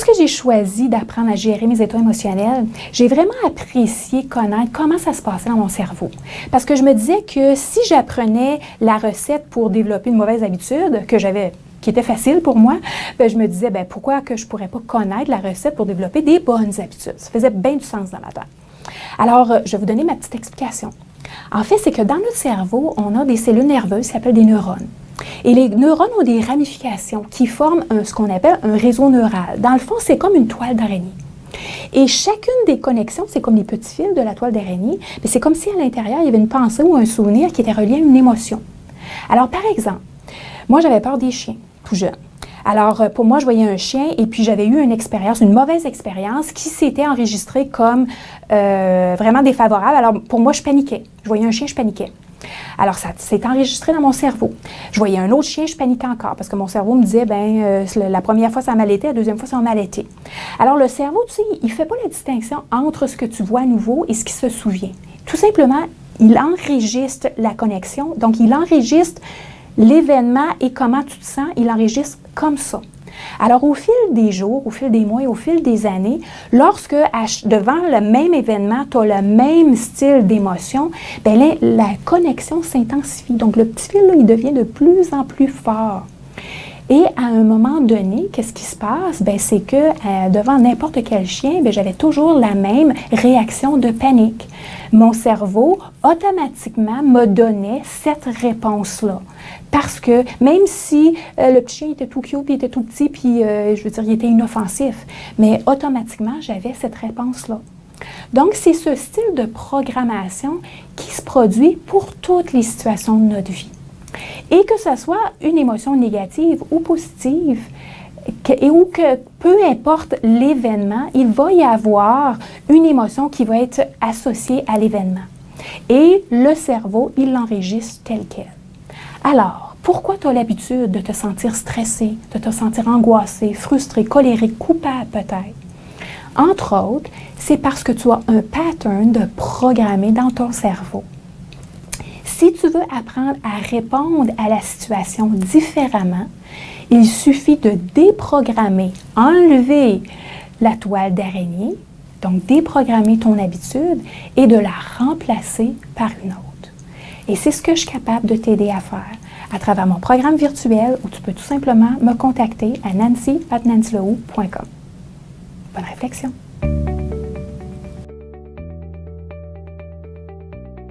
lorsque j'ai choisi d'apprendre à gérer mes états émotionnels, j'ai vraiment apprécié connaître comment ça se passait dans mon cerveau. Parce que je me disais que si j'apprenais la recette pour développer une mauvaise habitude qui était facile pour moi, je me disais, pourquoi que je ne pourrais pas connaître la recette pour développer des bonnes habitudes? Ça faisait bien du sens dans ma tête. Alors, je vais vous donner ma petite explication. En fait, c'est que dans notre cerveau, on a des cellules nerveuses qui s'appellent des neurones. Et les neurones ont des ramifications qui forment ce qu'on appelle un réseau neural. Dans le fond, c'est comme une toile d'araignée. Et chacune des connexions, c'est comme les petits fils de la toile d'araignée, mais c'est comme si à l'intérieur, il y avait une pensée ou un souvenir qui était relié à une émotion. Alors, par exemple, moi, j'avais peur des chiens, tout jeune. Alors, pour moi, je voyais un chien et puis j'avais eu une mauvaise expérience qui s'était enregistrée comme vraiment défavorable. Alors, pour moi, je paniquais. Je voyais un chien, je paniquais. Alors, ça s'est enregistré dans mon cerveau. Je voyais un autre chien, je paniquais encore parce que mon cerveau me disait, la première fois, ça m'a mal été, la deuxième fois, ça m'a mal été. Alors, le cerveau, tu sais, il ne fait pas la distinction entre ce que tu vois à nouveau et ce qui se souvient. Tout simplement, il enregistre la connexion. Donc, il enregistre l'événement et comment tu te sens, il enregistre comme ça. Alors, au fil des jours, au fil des mois et au fil des années, lorsque devant le même événement, tu as le même style d'émotion, la connexion s'intensifie. Donc, le petit fil, là, il devient de plus en plus fort. Et à un moment donné, qu'est-ce qui se passe? C'est que devant n'importe quel chien, j'avais toujours la même réaction de panique. Mon cerveau, automatiquement, me donnait cette réponse-là. Parce que même si le petit chien était tout cute, puis il était tout petit, puis il était inoffensif, mais automatiquement, j'avais cette réponse-là. Donc, c'est ce style de programmation qui se produit pour toutes les situations de notre vie. Et que ce soit une émotion négative ou positive, ou que peu importe l'événement, il va y avoir une émotion qui va être associée à l'événement. Et le cerveau, il l'enregistre tel quel. Alors, pourquoi tu as l'habitude de te sentir stressé, de te sentir angoissé, frustré, colérique, coupable peut-être? Entre autres, c'est parce que tu as un pattern de programmé dans ton cerveau. Si tu veux apprendre à répondre à la situation différemment, il suffit de déprogrammer, enlever la toile d'araignée, donc déprogrammer ton habitude et de la remplacer par une autre. Et c'est ce que je suis capable de t'aider à faire à travers mon programme virtuel où tu peux tout simplement me contacter à nancy@nancylehou.com. Bonne réflexion!